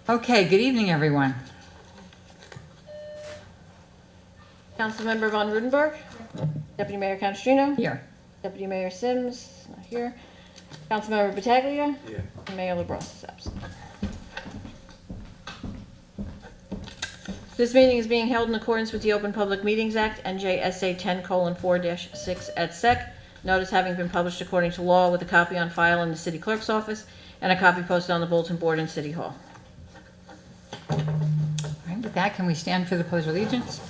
Okay, good evening, everyone. Councilmember Von Rudenberg. Deputy Mayor Canestrino. Here. Deputy Mayor Sims, not here. Councilmember Battaglia. Here. And Mayor LaBrus is absent. This meeting is being held in accordance with the Open Public Meetings Act, NJSA 10:4-6 et sec. Notice having been published according to law with a copy on file in the city clerk's office and a copy posted on the bulletin board in City Hall. All right, with that, can we stand for the Pledge of Allegiance?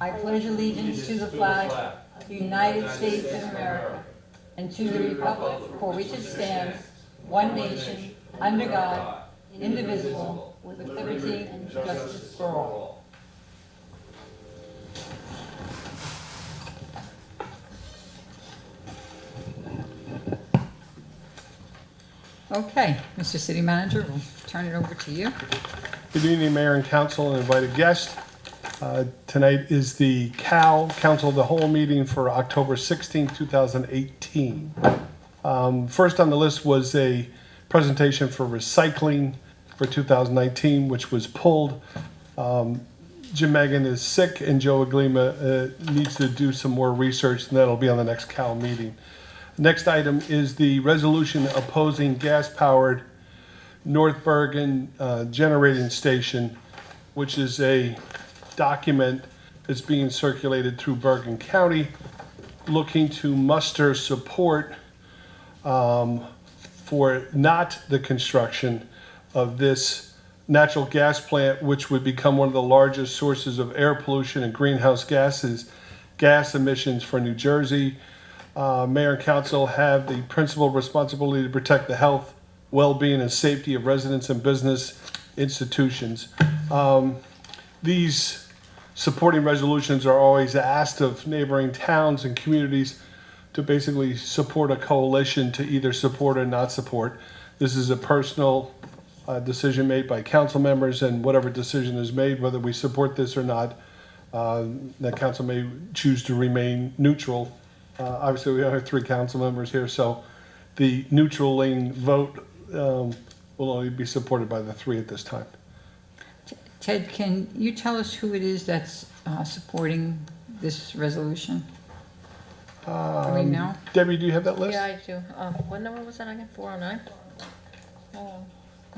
I pledge allegiance to the flag of the United States of America and to the republic for which it stands, one nation, under God, indivisible, with liberty and justice for all. Okay, Mr. City Manager, we'll turn it over to you. Good evening, Mayor and Council and invited guests. Tonight is the Council of the Whole meeting for October 16, 2018. First on the list was a presentation for recycling for 2019, which was pulled. Jim Megan is sick and Joe Aglima needs to do some more research, and that'll be on the next Cal meeting. Next item is the resolution opposing gas-powered North Bergen generating station, which is a document that's being circulated through Bergen County, looking to muster support for not the construction of this natural gas plant, which would become one of the largest sources of air pollution and greenhouse gas emissions for New Jersey. Mayor and council have the principal responsibility to protect the health, well-being, and safety of residents and business institutions. These supporting resolutions are always asked of neighboring towns and communities to basically support a coalition to either support or not support. This is a personal decision made by council members, and whatever decision is made, whether we support this or not, the council may choose to remain neutral. Obviously, we have 3 council members here, so the neutral leaning vote will only be supported by the 3 at this time. Ted, can you tell us who it is that's supporting this resolution? Do we know? Debbie, do you have that list? Yeah, I do. What number was that again? 409?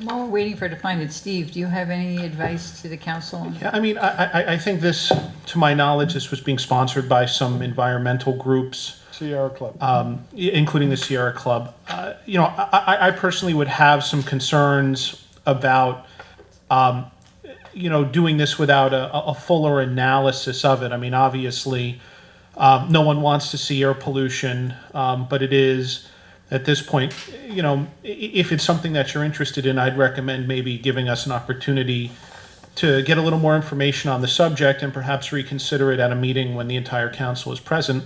While we're waiting for her to find it, Steve, do you have any advice to the council? on- Yeah, I mean, I think this, to my knowledge, this was being sponsored by some environmental groups, Sierra Club. including the Sierra Club. I personally would have some concerns about, doing this without a fuller analysis of it. I mean, obviously, no one wants to see air pollution, but it is, at this point, if it's something that you're interested in, I'd recommend maybe giving us an opportunity to get a little more information on the subject and perhaps reconsider it at a meeting when the entire council is present,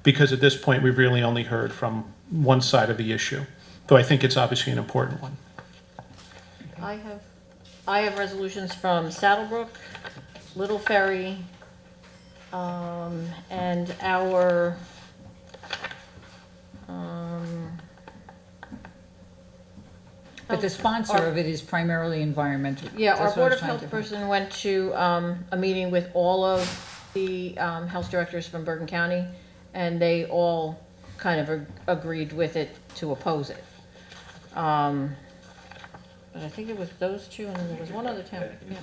because at this point, we've really only heard from one side of the issue, though I think it's obviously an important one. I have resolutions from Saddlebrook, Little Ferry, and our, But the sponsor of it is primarily environmental. yeah, our That's what I Board was of trying Health to- person went to a meeting with all of the health directors from Bergen County, and they all kind of agreed with it to oppose it. But I think it was those 2, and then there was one other town. Yeah.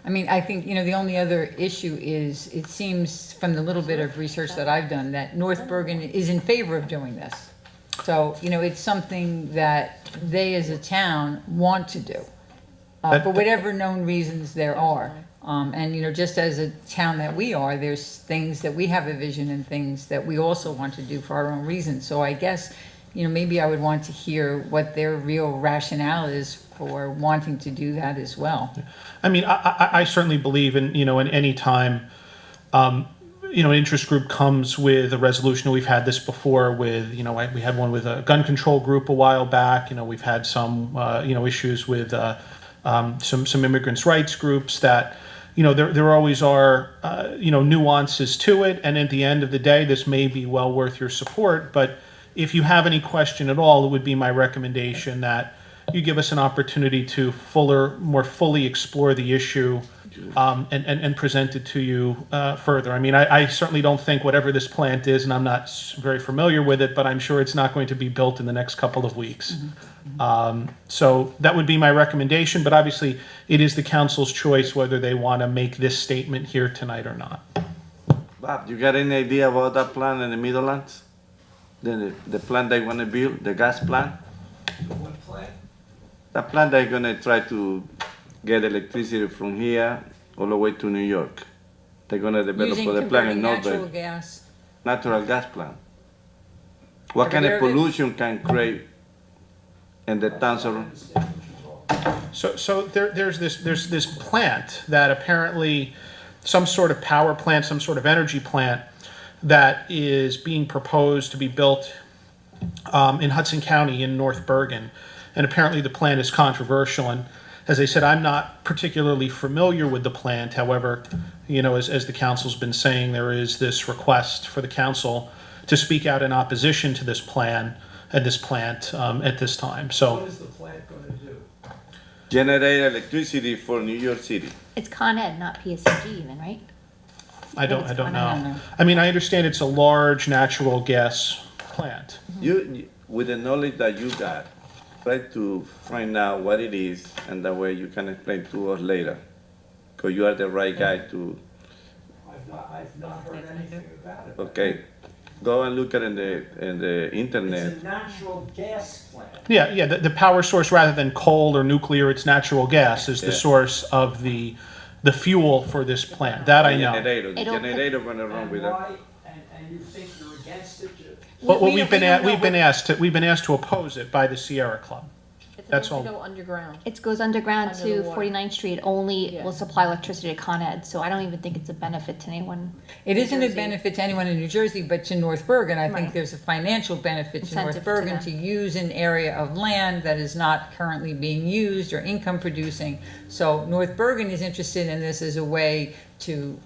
I mean, I think, the only other issue is, it seems from the little bit of research that I've done, that North Bergen is in favor of doing this. So, it's something that they as a town want to do, for whatever known reasons there are. And, just as a town that we are, there's things that we have a vision and things that we also want to do for our own reasons. So I guess, maybe I would want to hear what their real rationale is for wanting to do that as well. I mean, I certainly believe in any time, an interest group comes with a resolution. We've had this before with, we had one with a gun control group a while back. We've had some, issues with some immigrants' rights groups that, there always are, nuances to it. And at the end of the day, this may be well worth your support. But if you have any question at all, it would be my recommendation that you give us an opportunity to more fully explore the issue, and present it to you further. I mean, I certainly don't think whatever this plant is, and I'm not very familiar with it, but I'm sure it's not going to be built in the next couple of weeks. So that would be my recommendation, but obviously it is the council's choice whether they want to make this statement here tonight or not. Bob, you got any idea about that plant in the Meadowlands? The plant they want to build, the gas plant? What plant? The plant they're going to try to get electricity from here all the way to New York. They're going to develop Using the plant converting in natural Norway, gas. natural gas plant. What Have kind you of heard of it? pollution can create in the towns around? So there's this plant that apparently, some sort of power plant, some sort of energy plant that is being proposed to be built in Hudson County in North Bergen. And apparently the plant is controversial. And as I said, I'm not particularly familiar with the plant. However, as the council's been saying, there is this request for the council to speak out in opposition to this plan and this plant at this time. So What is the plant gonna do? Generate electricity for New York City. It's Con Ed, not PSCG even, right? I don't I don't know. know. I mean, I understand it's a large natural gas plant. With the knowledge that you got, try to find out what it is, and that way you can explain to us later. Because you are the right guy to, I've not heard anything about it. okay, go and look at it in the internet. It's a natural gas plant. Yeah, the power source, rather than coal or nuclear, it's natural gas is the Yeah. source of the fuel for this plant. That I know. Generator, the It'll- generator went around And with that. why, and you think you're against it? Well, We we've don't know been asked to oppose it by the Sierra Club. It's That's supposed to all. go underground. It goes underground Under the to water. 49th Street, only Yeah. will supply electricity to Con Ed, so I don't even think it's a benefit to anyone. It New isn't a Jersey. benefit to anyone in New Jersey, but to North Bergen, I think Right. there's a financial benefit to North Incentive to Bergen them. to use an area of land that is not currently being used or income producing. So North Bergen is interested in this as a way to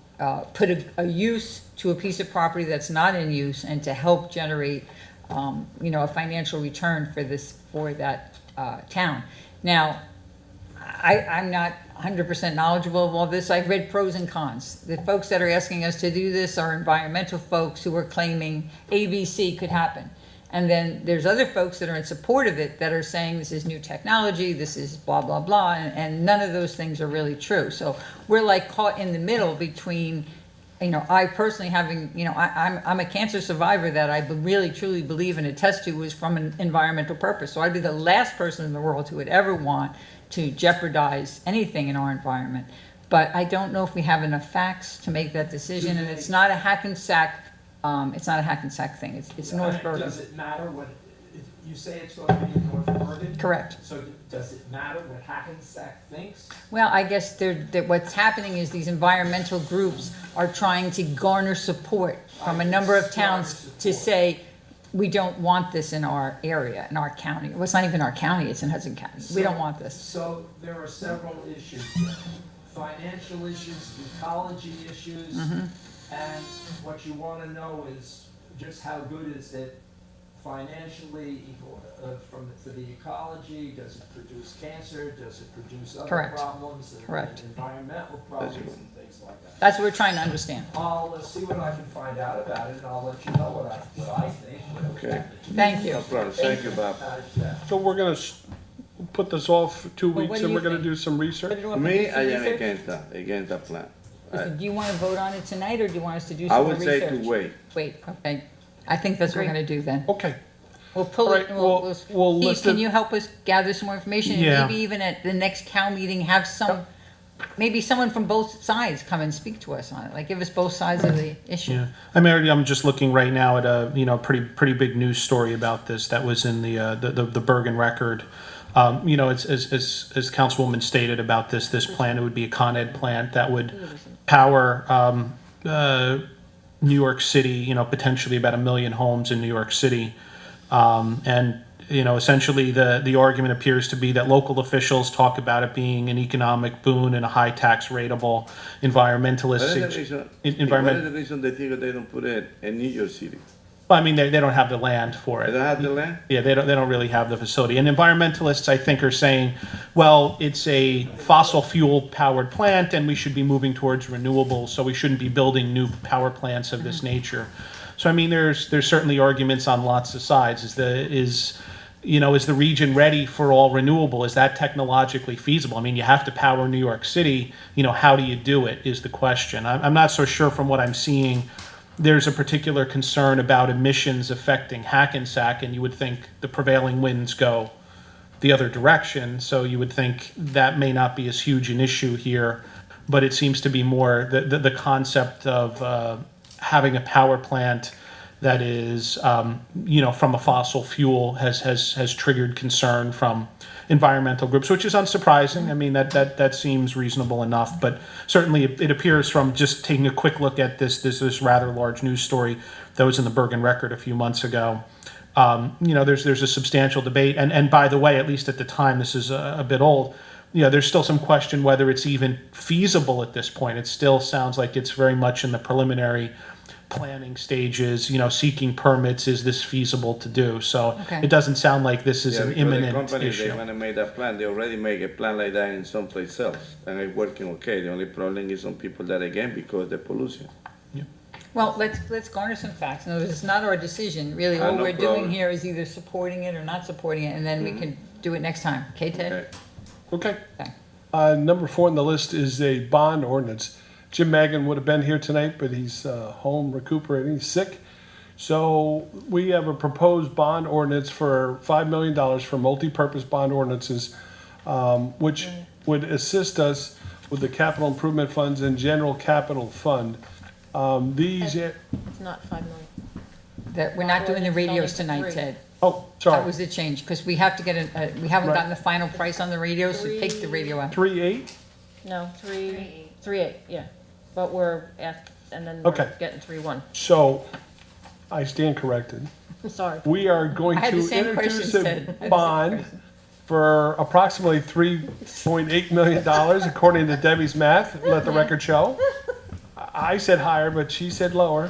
put a use to a piece of property that's not in use and to help generate, a financial return for that town. Now, I'm not 100% knowledgeable of all this. I've read pros and cons. The folks that are asking us to do this are environmental folks who are claiming ABC could happen. And then there's other folks that are in support of it that are saying this is new technology, this is blah, blah, blah, and none of those things are really true. So we're like caught in the middle between, I personally having, I'm a cancer survivor that I really truly believe and attest to was from an environmental purpose. So I'd be the last person in the world who would ever want to jeopardize anything in our environment. But I don't know if we have enough facts to make that decision, and it's not a Hackensack, thing, it's North Bergen. Does it matter what, you say it's going to be in North Bergen? Correct. So does it matter what Hackensack thinks? Well, I guess what's happening is these environmental groups are trying to garner support from a number of towns to say, we don't want this in our area, in our county. Well, it's not even our county, it's in Hudson County. We don't want this. So there are several issues here. Financial issues, ecology issues, and what you want to know is just how good is it financially, for the ecology? Does it produce cancer? Does it produce other Correct. problems? and Correct. Environmental problems and things like that. That's what we're trying to understand. I'll see what I can find out about it, and I'll let you know what I think. Okay. Thank you. No problem, thank you, Bob. So we're gonna put this off for 2 Well, what weeks do and you we're gonna think? do some Put research? it off and Me, do some I am research? against the plan. Listen, do you want to vote on it tonight, or do you want us to do I some more would research? say to wait. Wait, okay. I think that's what we're gonna do then. Okay, We'll pull All it, right, and we'll Keith, list can it- you help us gather some more information? Yeah. And maybe even at the next Cal meeting, have maybe someone from both sides come and speak to us on it, like give us both sides of the issue. Yeah, I'm just looking right now at a pretty big news story about this that was in the Bergen Record. As Councilwoman stated about this plant, it would be a Con Ed plant that would power New York City. Potentially about 1 million homes in New York City, and essentially the argument appears to be that local officials talk about it being an economic boon and a high tax rateable environmentalist. What is the reason they think they don't put it in New York City? I mean, they don't have the land for it. They don't have the land? Yeah, they don't really have the facility. And environmentalists, I think, are saying, well, it's a fossil fuel powered plant and we should be moving towards renewables, so we shouldn't be building new power plants of this nature. So, I mean, there's certainly arguments on lots of sides. Is the region ready for all renewable? Is that technologically feasible? I mean, you have to power New York City. How do you do it is the question. I'm not so sure from what I'm seeing. There's a particular concern about emissions affecting Hackensack, and you would think the prevailing winds go the other direction, so you would think that may not be as huge an issue here, but it seems to be more the concept of having a power plant that is, from a fossil fuel has triggered concern from environmental groups, which is unsurprising. I mean, that seems reasonable enough, but certainly it appears from just taking a quick look at this rather large news story that was in the Bergen Record a few months ago. There's a substantial debate, and by the way, at least at the time, this is a bit old. There's still some question whether it's even feasible at this point. It still sounds like it's very much in the preliminary planning stages, seeking permits. Is this feasible to do? So Okay. it doesn't sound like this is Yeah, an because imminent the company, issue. they want to make that plan. They already make a plan like that in someplace else, and it's working okay. The only problem is some people that again because the pollution. Well, let's garner some facts. No, it's not our decision, really. Ah, All no we're doing problem. here is either supporting it or not supporting it, and then we can do it next time. Okay, Ted? Okay. Okay. Okay. Number 4 on the list is a bond ordinance. Jim Maggan would have been here tonight, but he's home recuperating, he's sick. So we have a proposed bond ordinance for $5 million for multi-purpose bond ordinances, which would assist us with the capital improvement funds and general capital fund. These, It's not 5 million. That, we're not doing the Ordinance only radios for tonight, 3. Ted. oh, That sorry, was the change, because we have to get we haven't Right. gotten the final price on the radios, so take the radio out. 3.8? No, 3.8, yeah. But we're at, and then Okay. we're getting 3.1. So I stand corrected. Sorry. We are going I had to the same question, introduce Ted. I had the a same bond question. for approximately $3.8 million, according to Debbie's math, let the record show. I said higher, but she said lower,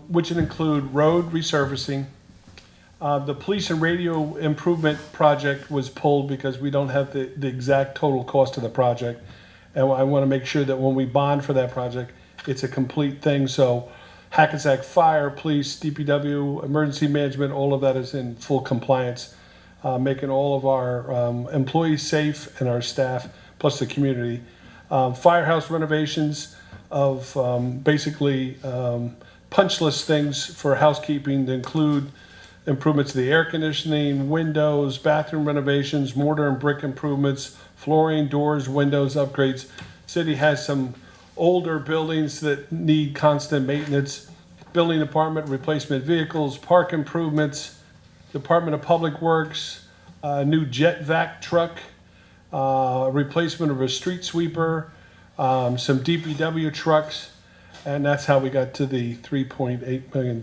which would include road resurfacing. The police and radio improvement project was pulled because we don't have the exact total cost of the project. And I want to make sure that when we bond for that project, it's a complete thing. So Hackensack Fire, Police, DPW, Emergency Management, all of that is in full compliance, making all of our employees safe and our staff, plus the community. Firehouse renovations of basically punch list things for housekeeping to include improvements to the air conditioning, windows, bathroom renovations, mortar and brick improvements, flooring, doors, windows, upgrades. City has some older buildings that need constant maintenance. Building department, replacement vehicles, park improvements, Department of Public Works, new jet vac truck, replacement of a street sweeper, some DPW trucks, and that's how we got to the $3.8 million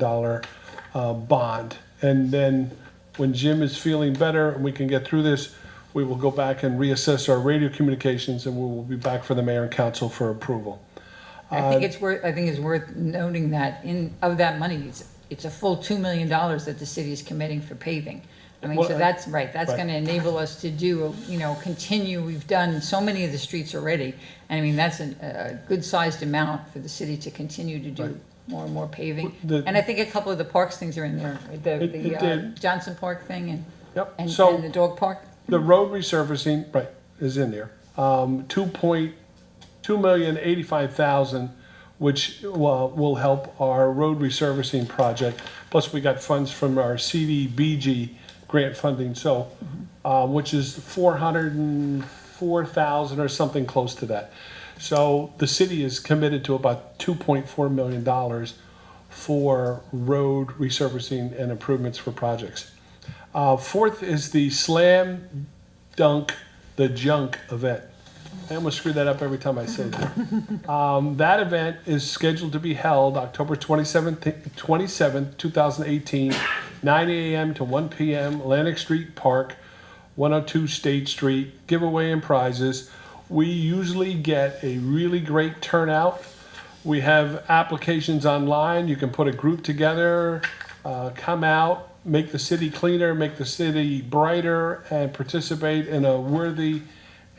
bond. And then when Jim is feeling better and we can get through this, we will go back and reassess our radio communications, and we will be back for the mayor and council for approval. I think it's worth noting that of that money, it's a full $2 million that the city is committing for paving. I mean, Well, so that's right, that's right. gonna enable us to do, continue, we've done so many of the streets already. And I mean, that's a good-sized amount for the city to continue to do Right. more and more paving. The- And I think a couple of the parks things are in there, It the did. Johnson Park thing and Yep, so the dog park. the road resurfacing, right, is in there. $2,285,000, which will help our road resurfacing project. Plus, we got funds from our CDBG grant funding, so, which is $404,000 or something close to that. So the city is committed to about $2.4 million for road resurfacing and improvements for projects. Fourth is the Slam Dunk the Junk event. I almost screw that up every time I say that. That event is scheduled to be held October 27th, 2018 9 a.m. to 1 p.m., Atlantic Street Park, 102 State Street, giveaway and prizes. We usually get a really great turnout. We have applications online. You can put a group together, come out, make the city cleaner, make the city brighter, and participate in a worthy,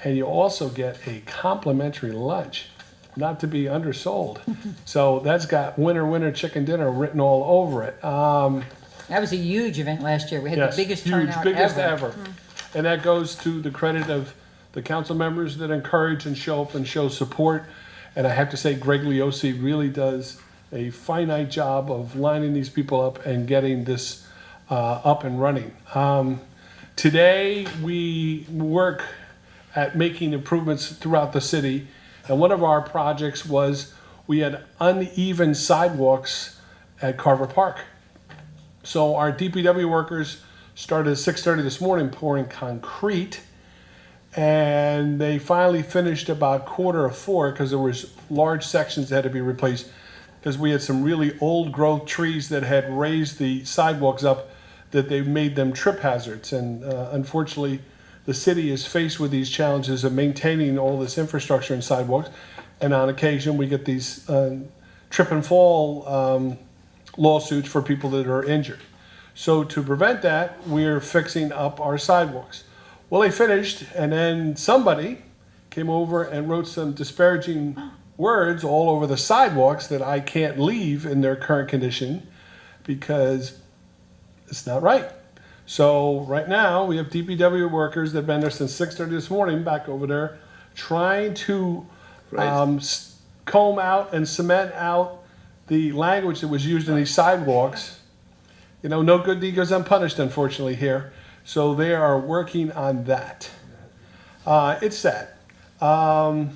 and you also get a complimentary lunch, not to be undersold. So that's got winner, winner, chicken dinner written all over it. That was a huge event last year. We had Yes, the biggest huge, turnout biggest ever. ever. And that goes to the credit of the council members that encourage and show up and show support. And I have to say, Greg Leosi really does a finite job of lining these people up and getting this up and running. Today, we work at making improvements throughout the city. And one of our projects was we had uneven sidewalks at Carver Park. So our DPW workers started at 6:30 this morning pouring concrete, and they finally finished about 3:45 because there was large sections that had to be replaced because we had some really old growth trees that had raised the sidewalks up that they made them trip hazards. And unfortunately, the city is faced with these challenges of maintaining all this infrastructure and sidewalks. And on occasion, we get these trip and fall lawsuits for people that are injured. So to prevent that, we're fixing up our sidewalks. Well, they finished, and then somebody came over and wrote some disparaging words all over the sidewalks that I can't leave in their current condition because it's not right. So right now, we have DPW workers that have been there since 6:30 this morning, back over there, trying to comb out and cement out the language that was used in these sidewalks. You know, no good deed goes unpunished, unfortunately, here. So they are working on that. It's sad. The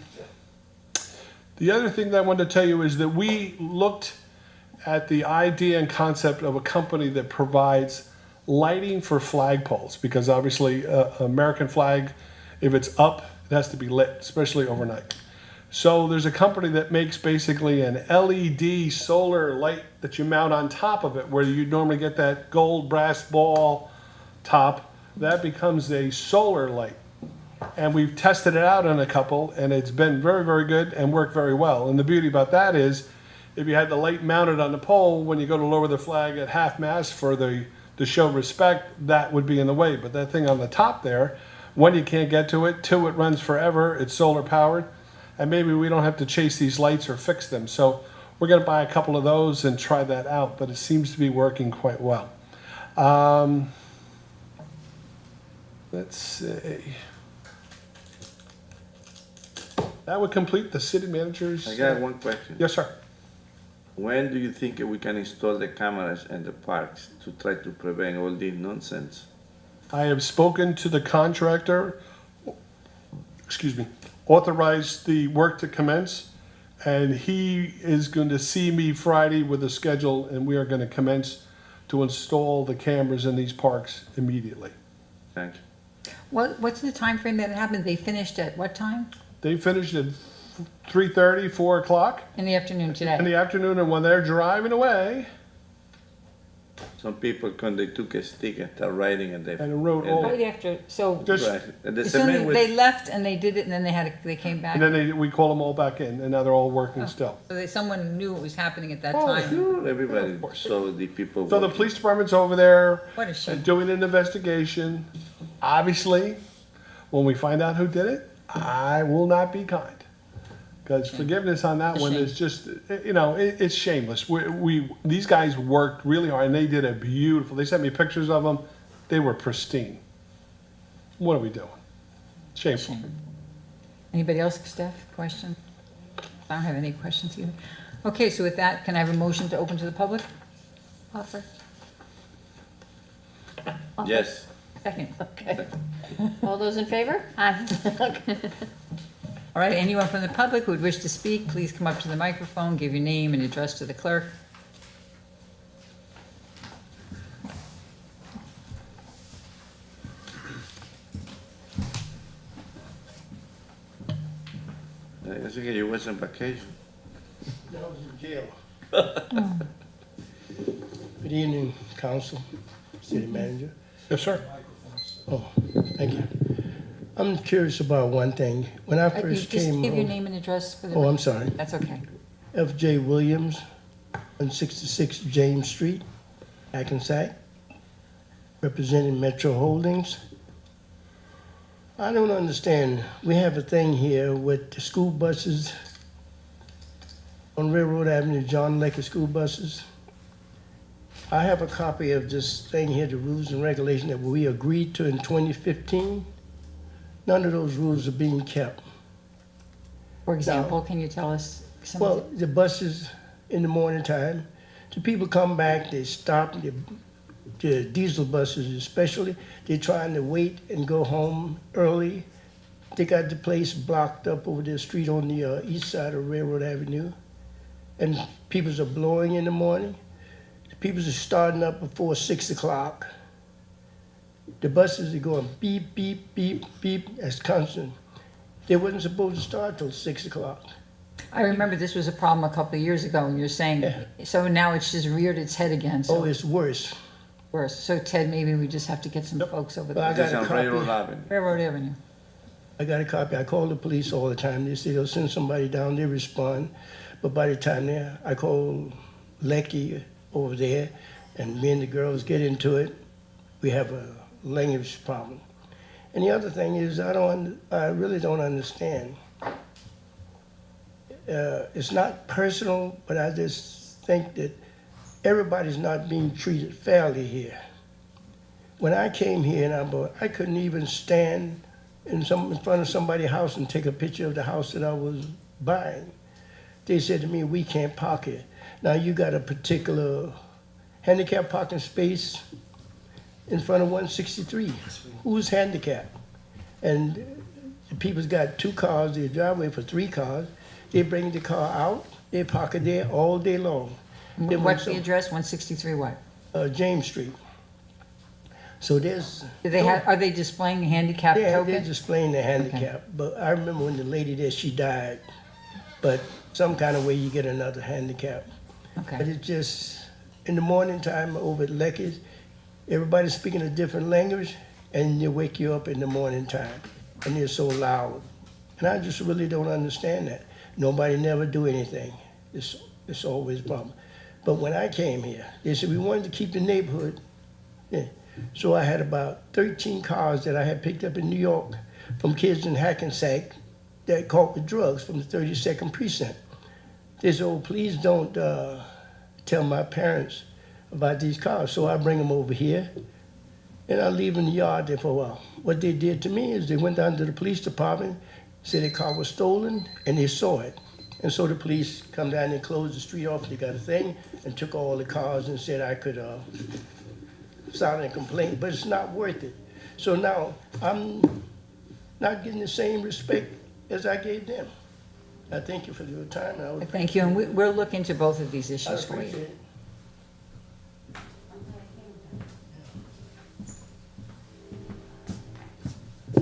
other thing that I wanted to tell you is that we looked at the idea and concept of a company that provides lighting for flagpoles, because obviously American flag, if it's up, it has to be lit, especially overnight. So there's a company that makes basically an LED solar light that you mount on top of it, where you normally get that gold brass ball top. That becomes a solar light. And we've tested it out on a couple, and it's been very, very good and worked very well. And the beauty about that is, if you had the light mounted on the pole, when you go to lower the flag at half-mast for to show respect, that would be in the way. But that thing on the top there, one, you can't get to it. Two, it runs forever. It's solar powered. And maybe we don't have to chase these lights or fix them. So we're going to buy a couple of those and try that out. But it seems to be working quite well. Let's see. That would complete the city manager's. I got one question. Yes, sir. When do you think we can install the cameras in the parks to try to prevent all this nonsense? I have spoken to the contractor, authorized the work to commence, and he is going to see me Friday with a schedule, and we are going to commence to install the cameras in these parks immediately. Thank you. What's the time frame that it happened? They finished at what time? They finished at 3:30, 4 o'clock In the afternoon today? in the afternoon, and when they're driving away, Some people, when they took a stick and started writing and they. and wrote all, Right after, so just, Right, and the as soon as cement was, they left and they did it, and then they came back? and then we call them all back in, and now they're all working still. So someone knew it was happening at that Oh, time? sure, everybody saw the people. So the working. police department's over there, What a shame. doing an investigation. Obviously, when we find out who did it, I will not be kind. Because forgiveness on that A one shame. is just, it's shameless. These guys worked really hard, and they did a beautiful, they sent me pictures of them. They were pristine. What are we doing? Shameful. Shame. Anybody else, Steph, question? I don't have any questions either. Okay, so with that, can I have a motion to open to the public? Offer. Yes. Second. Okay. All those in favor? Aye. All right, anyone from the public who would wish to speak, please come up to the microphone, give your name and address to the clerk. I think you was on vacation. That was in jail. Good evening, council. City Manager. Yes, sir. Oh, thank you. I'm curious about one thing. When I You first just came give your home, name and address for the. oh, I'm sorry, That's okay. F.J. Williams, 166 James Street, Hackensack, representing Metro Holdings. I don't understand. We have a thing here with the school buses on Railroad Avenue, John Lecker school buses. I have a copy of this thing here, the rules and regulations that we agreed to in 2015. None of those rules are being kept. For example, can you tell us some Well, of the buses in the morning time, the people come back, they stop, the diesel buses especially, they're trying to wait and go home early. They got the place blocked up over the street on the east side of Railroad Avenue. And people are blowing in the morning. The people are starting up before 6 o'clock. The buses are going beep, beep, beep, beep, that's constant. They wasn't supposed to start till 6 o'clock. I remember this was a problem a couple of years ago, and you're saying, Yeah. so now it's just reared its head again, Oh, so it's worse. worse. So Ted, maybe we just have to get some folks over Well, I there. got Just a on Railroad copy. Avenue. Railroad Avenue. I got a copy. I call the police all the time. They say they'll send somebody down, they respond. But by the time I call Lecky over there, and me and the girls get into it, we have a language problem. And the other thing is, I really don't understand. It's not personal, but I just think that everybody's not being treated fairly here. When I came here and I couldn't even stand in front of somebody's house and take a picture of the house that I was buying. They said to me, "We can't park here." Now you got a particular handicap parking space in front of 163. Who's handicapped? And the people's got 2 cars, their driveway for 3 cars. They bring the car out, they park it there all day long. Then when What's the address? 163 what? James Street. So there's. Do they have, are they displaying the handicap Yeah, they're token? displaying the handicap, but I remember when the lady there, she died. But some kind of way you get another handicap. But Okay. it's just, in the morning time over at Lecky's, everybody's speaking a different language, and they wake you up in the morning time, and they're so loud. And I just really don't understand that. Nobody never do anything. It's always a problem. But when I came here, they said we wanted to keep the neighborhood. Yeah. So I had about 13 cars that I had picked up in New York from kids in Hackensack that caught with drugs from the 32nd precinct. They said, "Oh, please don't tell my parents about these cars." So I bring them over here, and I leave them in the yard there for a while. What they did to me is they went down to the police department, said their car was stolen, and they saw it. And so the police come down and closed the street off. They got a thing and took all the cars and said I could file a complaint, but it's not worth it. So now I'm not getting the same respect as I gave them. I thank you for your time. And I would Thank you, and we'll look into both of these I issues for appreciate you. it.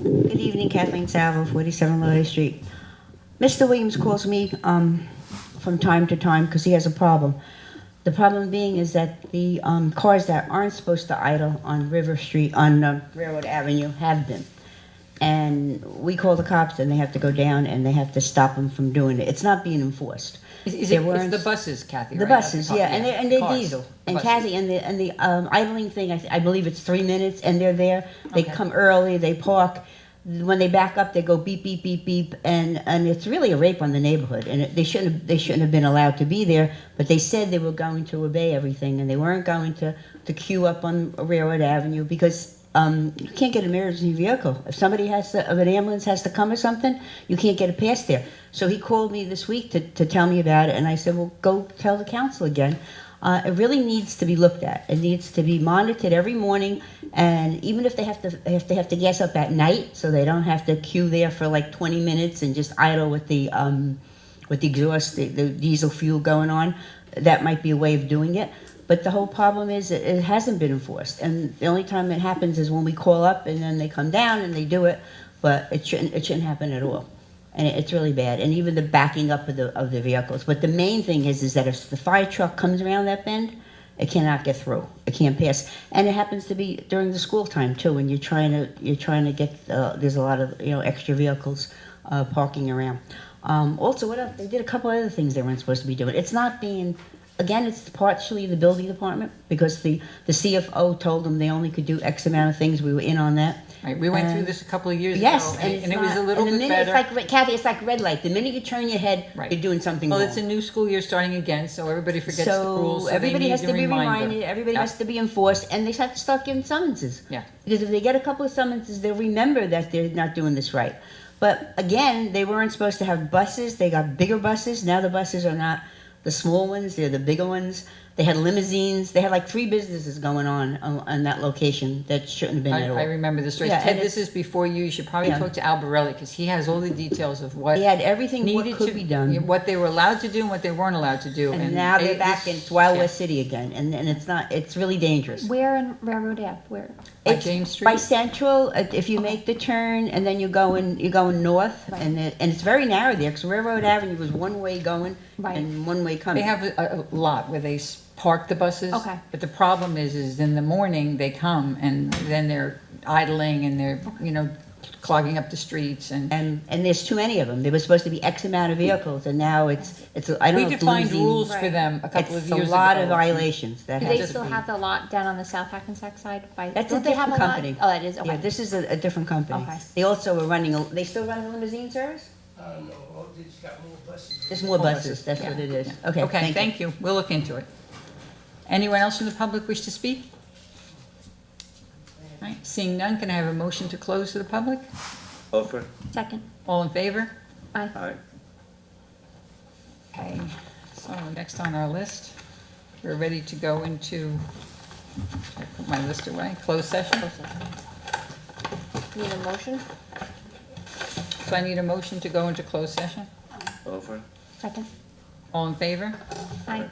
Good evening, Kathleen Salvo, 47 Lodi Street. Mr. Williams calls me from time to time because he has a problem. The problem being is that the cars that aren't supposed to idle on River Street, on Railroad Avenue, have been. And we call the cops and they have to go down and they have to stop them from doing it. It's not being enforced. Is There it, weren't- it's the buses, Kathy, The right? Not buses, car- yeah, and they're cars. diesel. The And buses. Kathy, and the idling thing, I believe it's 3 minutes, and they're there. They Okay. come early, they park. When they back up, they go beep, beep, beep, beep, and it's really a rape on the neighborhood. And they shouldn't have been allowed to be there. But they said they were going to obey everything, and they weren't going to queue up on Railroad Avenue because you can't get an emergency vehicle. If somebody if an ambulance has to come or something, you can't get it past there. So he called me this week to tell me about it, and I said, well, go tell the council again. It really needs to be looked at. It needs to be monitored every morning, and even if they have to gas up at night, so they don't have to queue there for like 20 minutes and just idle with the exhaust, the diesel fuel going on, that might be a way of doing it. But the whole problem is it hasn't been enforced, and the only time it happens is when we call up and then they come down and they do it, but it shouldn't happen at all. And it's really bad, and even the backing up of the vehicles. But the main thing is that if the fire truck comes around that bend, it cannot get through. It can't pass, and it happens to be during the school time too. When you're trying to get there's a lot of extra vehicles parking around. Also, what else? They did a couple other things they weren't supposed to be doing. It's not being. Again, it's partially the building department because the CFO told them they only could do X amount of things. We were in on that. Right, we went through And- this a couple of years Yes, ago, and and it was a little and the bit minute, better. It's like Kathy, it's like red light. The minute you turn your head, Right. you're doing something Well, wrong. it's a new school year starting again, so everybody forgets the rules, so they everybody need has a to be reminder. reminded. Everybody Yeah. has to be enforced, and they have to start giving summonses. Yeah. Because if they get a couple of summonses, they'll remember that they're not doing this right. But again, they weren't supposed to have buses. They got bigger buses. Now the buses are not the small ones; they're the bigger ones. They had limousines. They had like 3 businesses going on that location that shouldn't have been at all. I remember the story. Yeah, Ted, and this is before you should probably Yeah. talk to Albarelli, because he has all the details of what They had everything what needed could to be done. what they were allowed to do and what they weren't allowed to do. And now they're back in Wild yeah. West City again, and it's not. It's really dangerous. Where in Railroad Ave? Where? By It's James Street? by Central. If you make the turn and then you're going north, Right. and it's very narrow there because Railroad Avenue was one way going Right. and one way coming. They have a lot where they park the buses. Okay. But the problem is in the morning they come and then they're idling and they're, clogging up the streets and. and there's too many of them. There was supposed to be X amount of vehicles, and now it's I don't We know. if defined limousine- rules for them a couple of It's years a lot ago. of violations that Do have they to still be- have the lot down on the South Hackensack side? That's a Don't they have different lot? company. Oh, that is, okay. Yeah, this is a different company. Okay. They also were running. They still running a limousine service? No, they just got more buses. There's more More buses. buses, That's yeah. what it is. Okay. Okay, thank you. We'll look into it. Anyone else from the public wish to speak? All right, seeing none, can I have a motion to close to the public? Offer. Second. All in favor? Aye. Aye. Okay, so next on our list, we're ready to go into, I put my list away, closed session. Need a motion? So I need a motion to go into closed session. Offer. Second. All in favor? Aye.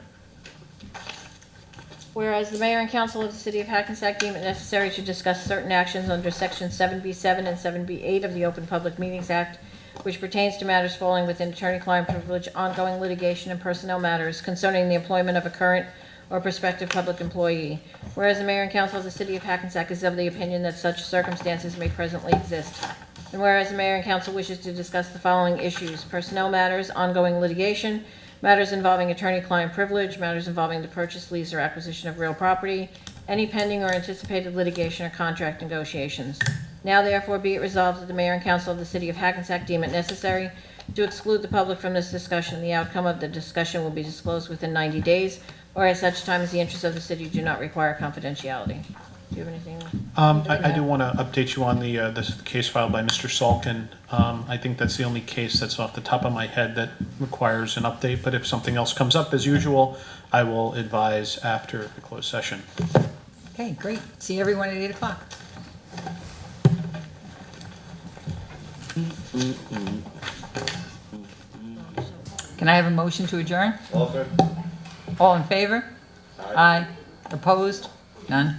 Whereas the mayor and council of the city of Hackensack deem it necessary to discuss certain actions under section 7B7 and 7B8 of the Open Public Meetings Act, which pertains to matters falling within attorney-client privilege, ongoing litigation, and personnel matters concerning the employment of a current or prospective public employee. Whereas the mayor and council of the city of Hackensack is of the opinion that such circumstances may presently exist. And whereas the mayor and council wishes to discuss the following issues: personnel matters, ongoing litigation, matters involving attorney-client privilege, matters involving the purchase, lease, or acquisition of real property, any pending or anticipated litigation or contract negotiations. Now therefore be it resolved that the mayor and council of the city of Hackensack deem it necessary to exclude the public from this discussion. The outcome of the discussion will be disclosed within 90 days, or at such time as the interests of the city do not require confidentiality. Do you have anything? I do want to update you on the case filed by Mr. Salkin. I think that's the only case that's off the top of my head that requires an update, but if something else comes up, as usual, I will advise after the closed session. Okay, great. See everyone at 8 o'clock. Can I have a motion to adjourn? Offer. All in favor? Aye. Opposed? None?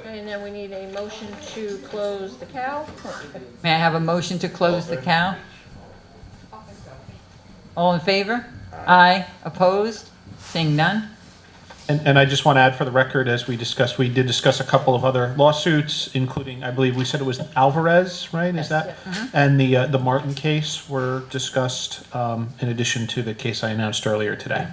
And then we need a motion to close the cow. May I have a motion to close the cow? All in favor? Aye. Opposed? Seeing none? And I just want to add for the record, as we discussed, we did discuss a couple of other lawsuits, including, I believe we said it was Alvarez, right? Is that? And the Martin case were discussed in addition to the case I announced earlier today.